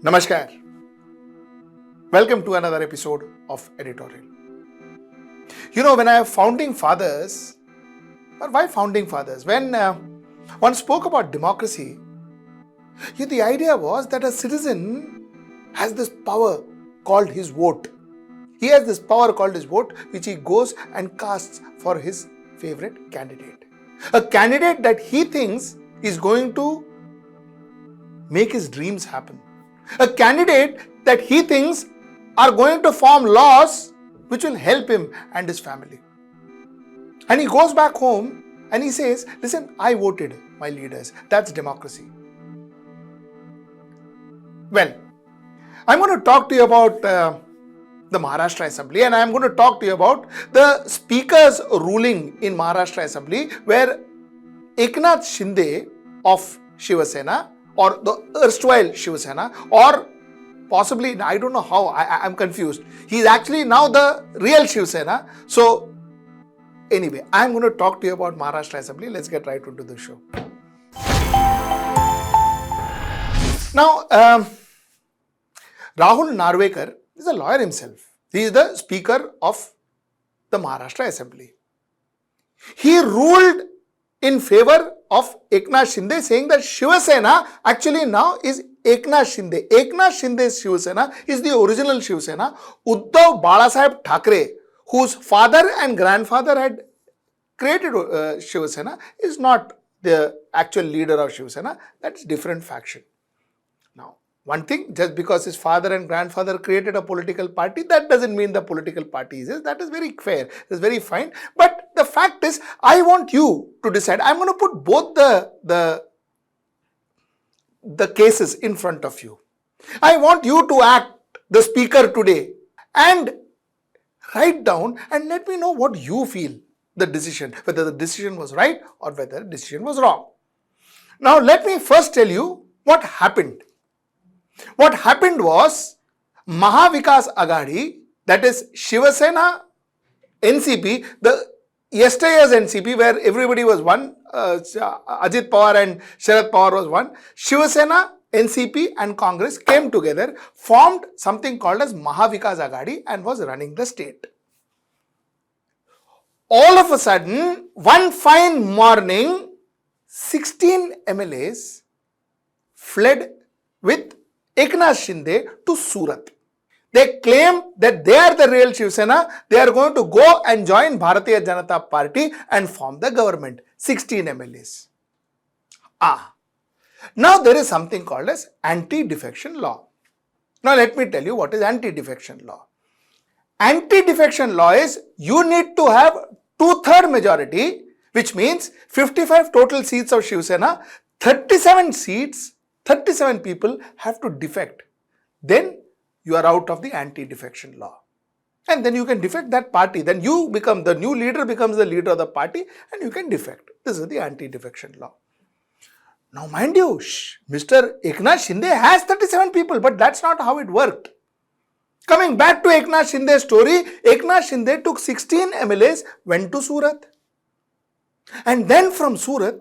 Namaskar. Welcome to another episode of Editorial. When I have founding fathers, or why founding fathers? When one spoke about democracy, the idea was that a citizen has this power called his vote. He has this power called his vote, which he goes and casts for his favorite candidate. A candidate that he thinks is going to make his dreams happen. A candidate that he thinks are going to form laws which will help him and his family. And he goes back home and he says, listen, I voted my leaders. That's democracy. Well, I'm going to talk to you about the Maharashtra Assembly, and I'm going to talk to you about the Speaker's ruling in Maharashtra Assembly where Eknath Shinde of Shiv Sena, or the erstwhile Shiv Sena, or possibly, I don't know how, I'm confused. He's actually now the real Shiv Sena. So anyway, I'm going to talk to you about Maharashtra Assembly. Let's get right into the show. Now, Rahul Narwekar is a lawyer himself. He is the Speaker of the Maharashtra Assembly. He ruled in favor of Eknath Shinde, saying that Shiv Sena actually now is Eknath Shinde. Eknath Shinde's Shiv Sena is the original Shiv Sena. Uddhav Thackeray, whose father and grandfather had created Shiv Sena, is not the actual leader of Shiv Sena. That's different faction. Now, one thing, just because his father and grandfather created a political party, that doesn't mean the political party is. That is very fair. It's very fine. But the fact is, I want you to decide. I'm going to put both the cases in front of you. I want you to act the speaker today and write down and let me know what you feel the decision, whether the decision was right or whether the decision was wrong. Now, let me first tell you what happened. What happened was Mahavikas Aghadi, that is Shiv Sena, NCP, the yesterday's NCP where everybody was one, Ajit Pawar and Sharad Pawar was one, Shiv Sena, NCP and Congress came together, formed something called as Mahavikas Aghadi and was running the state. All of a sudden, one fine morning, 16 MLAs fled with Eknath Shinde to Surat. They claim that they are the real Shiv Sena. They are going to go and join Bharatiya Janata Party and form the government. 16 MLAs. Now there is something called as anti-defection law. Now let me tell you what is anti-defection law. Anti-defection law is you need to have 2/3 majority, which means 55 total seats of Shiv Sena, 37 people have to defect. Then you are out of the anti-defection law. And then you can defect that party. Then you become, the new leader becomes the leader of the party and you can defect. This is the anti-defection law. Now mind you, Mr. Eknath Shinde has 37 people, but that's not how it worked. Coming back to Eknath Shinde's story, Eknath Shinde took 16 MLAs, went to Surat. And then from Surat,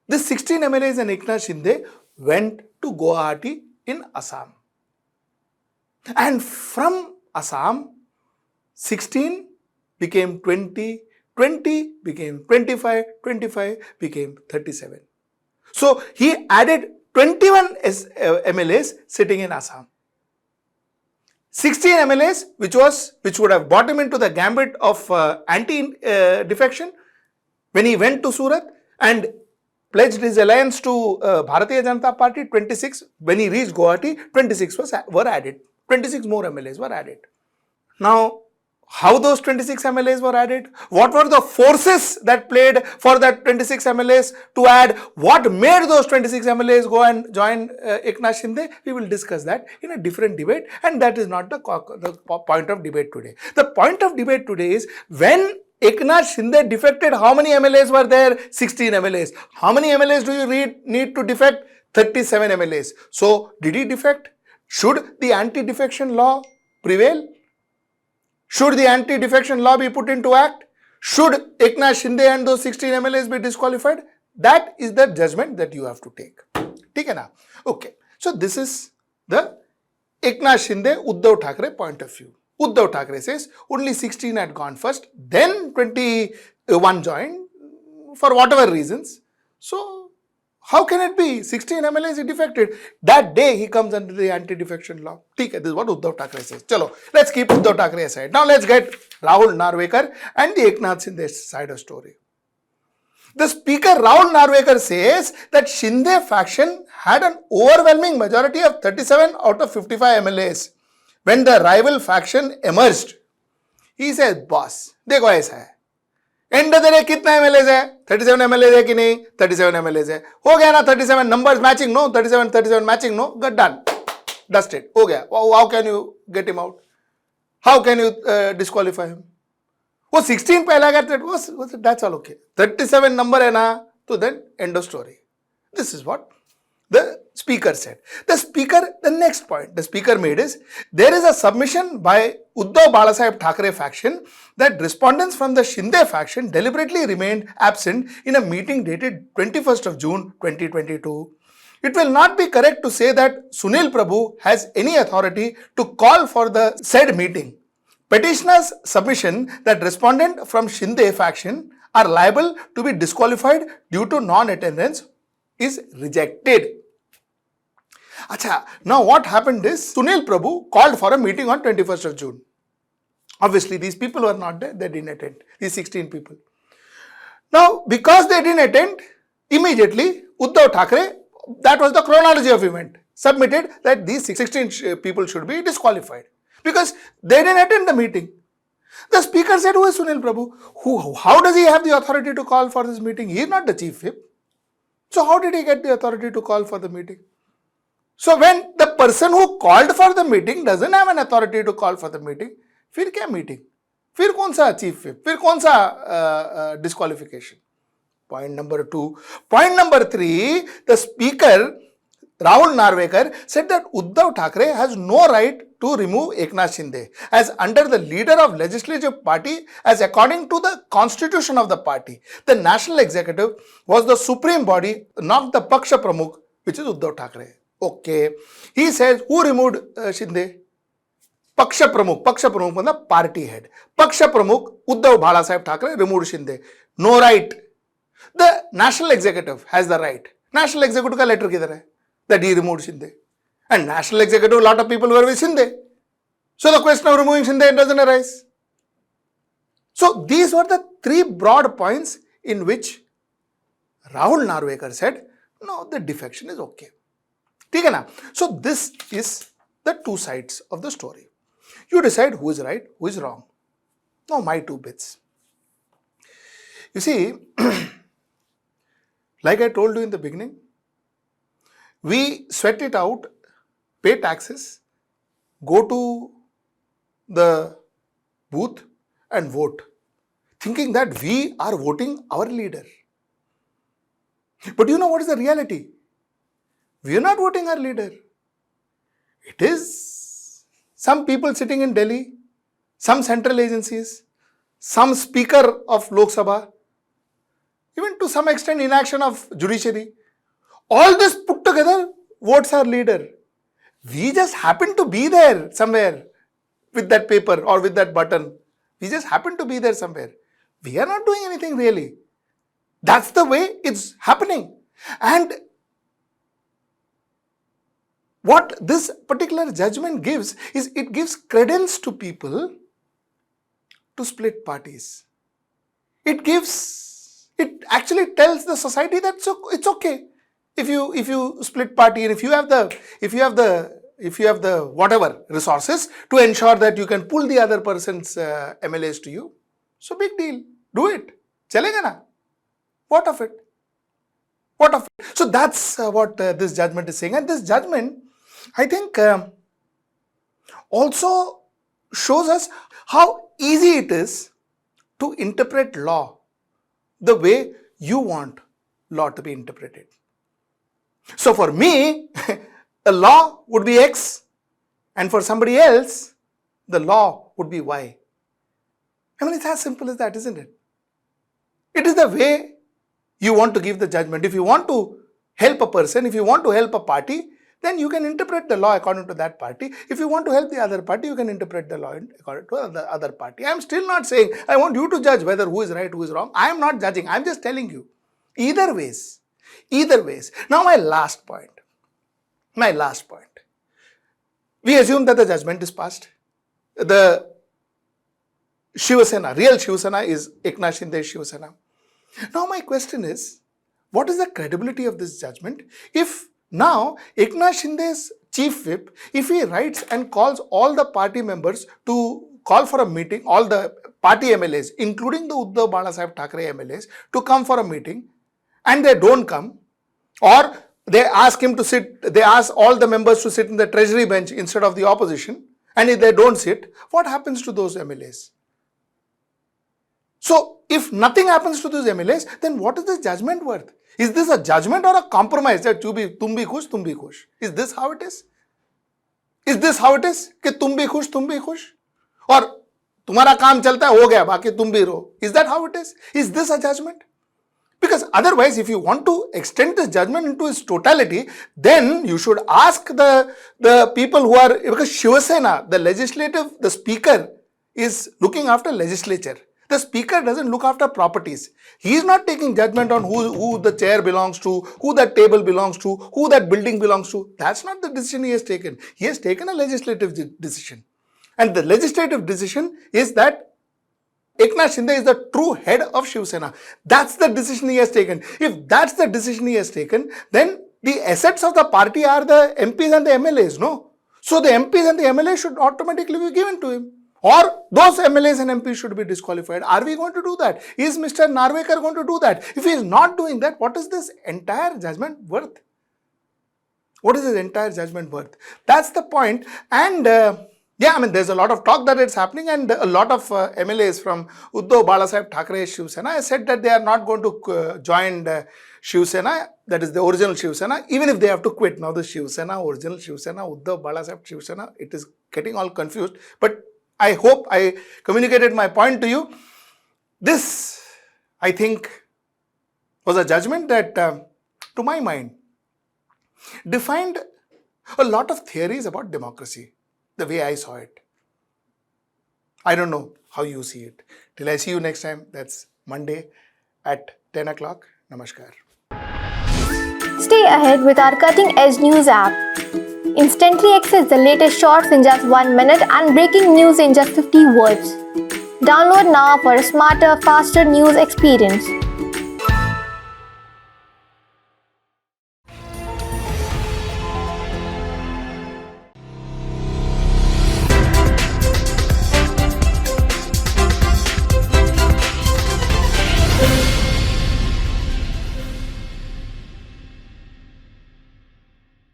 the 16 MLAs and Eknath Shinde went to Guwahati in Assam. And from Assam, 16 became 20, 20 became 25, 25 became 37. So he added 21 MLAs sitting in Assam. 16 MLAs, which would have brought him into the gambit of anti-defection when he went to Surat and pledged his alliance to Bharatiya Janata Party. 26, when he reached Guwahati, 26 were added. 26 more MLAs were added. Now, how those 26 MLAs were added? What were the forces that played for that 26 MLAs to add? What made those 26 MLAs go and join Eknath Shinde? We will discuss that in a different debate, and that is not the point of debate today. The point of debate today is when Eknath Shinde defected, how many MLAs were there? 16 MLAs. How many MLAs do you need to defect? 37 MLAs. So, did he defect? Should the anti-defection law prevail? Should the anti-defection law be put into act? Should Eknath Shinde and those 16 MLAs be disqualified? That is the judgment that you have to take. Okay. So this is the Eknath Shinde, Uddhav Thackeray point of view. Uddhav Thackeray says only 16 had gone first, then 21 joined for whatever reasons. So how can it be? 16 MLAs defected. That day he comes under the anti-defection law. This is what Uddhav Thackeray says. Chalo, let's keep Uddhav Thackeray aside. Now let's get Rahul Narwekar and the Eknath Shinde side of story. The speaker Rahul Narwekar says that Shinde faction had an overwhelming majority of 37 out of 55 MLAs when the rival faction emerged. He says, boss, देखो ऐसा है. End of the day कितना MLAs है? 37 MLAs है कि नहीं? 37 MLAs है. हो गया ना 37 numbers matching? No. 37 matching? No. Got done. Dusted. हो गया. How can you get him out? How can you disqualify him? वो 16 पहला गया, that's all okay. 37 number है ना, तो then end of story. This is what the speaker said. The next point the speaker made is, there is a submission by Uddhav Balasaheb Thackeray faction that respondents from the Shinde faction deliberately remained absent in a meeting dated 21st of June 2022. It will not be correct to say that Sunil Prabhu has any authority to call for the said meeting. Petitioner's submission that respondent from Shinde faction are liable to be disqualified due to non-attendance is rejected. Acha, now what happened is, Sunil Prabhu called for a meeting on 21st of June. Obviously, these people were not there, they didn't attend, these 16 people. Now, because they didn't attend, immediately Uddhav Thackeray, that was the chronology of event, submitted that these 16 people should be disqualified because they didn't attend the meeting. The speaker said, who is Sunil Prabhu? How does he have the authority to call for this meeting? He is not the chief whip. So how did he get the authority to call for the meeting? So when the person who called for the meeting doesn't have an authority to call for the meeting, फिर क्या meeting? फिर कौन सा chief whip? फिर कौन सा disqualification? Point number 2. Point number 3, the speaker Rahul Narwekar said that Uddhav Thackeray has no right to remove Eknath Shinde as under the leader of legislature party, as according to the constitution of the party, the national executive was the supreme body, not the Paksha Pramukh, which is Uddhav Thackeray. Okay. He says, who removed Shinde? Paksha Pramukh. Paksha Pramukh was the party head. Paksha Pramukh, Uddhav Balasaheb Thackeray removed Shinde. No right. The national executive has the right. National executive ka letter kidhar hai? That he removed Shinde. And national executive, a lot of people were with Shinde. So the question of removing Shinde doesn't arise. So these were the 3 broad points in which Rahul Narwekar said, no, the defection is okay. So this is the 2 sides of the story. You decide who is right, who is wrong. Now my 2 bits. You see, like I told you in the beginning, we sweat it out, pay taxes, go to the booth and vote, thinking that we are voting our leader. But you know what is the reality? We are not voting our leader. It is some people sitting in Delhi, some central agencies, some speaker of Lok Sabha, even to some extent inaction of judiciary. All this put together votes our leader. We just happen to be there somewhere with that paper or with that button. We just happen to be there somewhere. We are not doing anything really. That's the way it's happening. And what this particular judgment gives is, it gives credence to people to split parties. It actually tells the society that it's okay if you split party, and if you have the whatever resources to ensure that you can pull the other person's MLAs to you. So big deal. Do it. Chalega na. What of it? What of it? So that's what this judgment is saying. And this judgment, I think, also shows us how easy it is to interpret law the way you want law to be interpreted. So for me, the law would be X, and for somebody else, the law would be Y. I mean, it's as simple as that, isn't it? It is the way you want to give the judgment. If you want to help a person, if you want to help a party, then you can interpret the law according to that party. If you want to help the other party, you can interpret the law according to the other party. I am still not saying, I want you to judge whether who is right, who is wrong. I am not judging. I am just telling you. Either ways. Now my last point. We assume that the judgment is passed. The Shiv Sena, real Shiv Sena is Eknath Shinde Shiv Sena. Now my question is, what is the credibility of this judgment? If now Eknath Shinde's chief whip, if he writes and calls all the party members to call for a meeting, all the party MLAs, including the Uddhav Balasaheb Thackeray MLAs, to come for a meeting, and they don't come, or they ask him to sit, they ask all the members to sit in the treasury bench instead of the opposition, and if they don't sit, what happens to those MLAs? So, if nothing happens to those MLAs, then what is this judgment worth? Is this a judgment or a compromise that tum bhi khush? Is this how it is? Is this how it is? Ki tum bhi khush? Or tumhara kaam chalta hai, ho gaya, baki tum bhi ro. Is that how it is? Is this a judgment? Because otherwise, if you want to extend this judgment into its totality, then you should ask the people who are, because Shiv Sena, the legislative, the speaker is looking after legislature. The speaker doesn't look after properties. He is not taking judgment on who the chair belongs to, who that table belongs to, who that building belongs to. That's not the decision he has taken. He has taken a legislative decision. And the legislative decision is that Eknath Shinde is the true head of Shiv Sena. That's the decision he has taken. If that's the decision he has taken, then the assets of the party are the MPs and the MLAs, no? So the MPs and the MLAs should automatically be given to him. Or those MLAs and MPs should be disqualified. Are we going to do that? Is Mr. Narwekar going to do that? If he is not doing that, what is this entire judgment worth? What is this entire judgment worth? That's the point. And there's a lot of talk that it's happening, and a lot of MLAs from Uddhav Balasaheb Thackeray Shiv Sena said that they are not going to join Shiv Sena, that is the original Shiv Sena, even if they have to quit. Now the Shiv Sena, original Shiv Sena, Uddhav Balasaheb Shiv Sena, it is getting all confused. But I hope I communicated my point to you. This, I think, was a judgment that, to my mind, defined a lot of theories about democracy, the way I saw it. I don't know how you see it. Till I see you next time, that's Monday at 10 o'clock. Namaskar. Stay ahead with our cutting-edge news app. Instantly access the latest shorts in just 1 minute and breaking news in just 50 words. Download now for a smarter, faster news experience.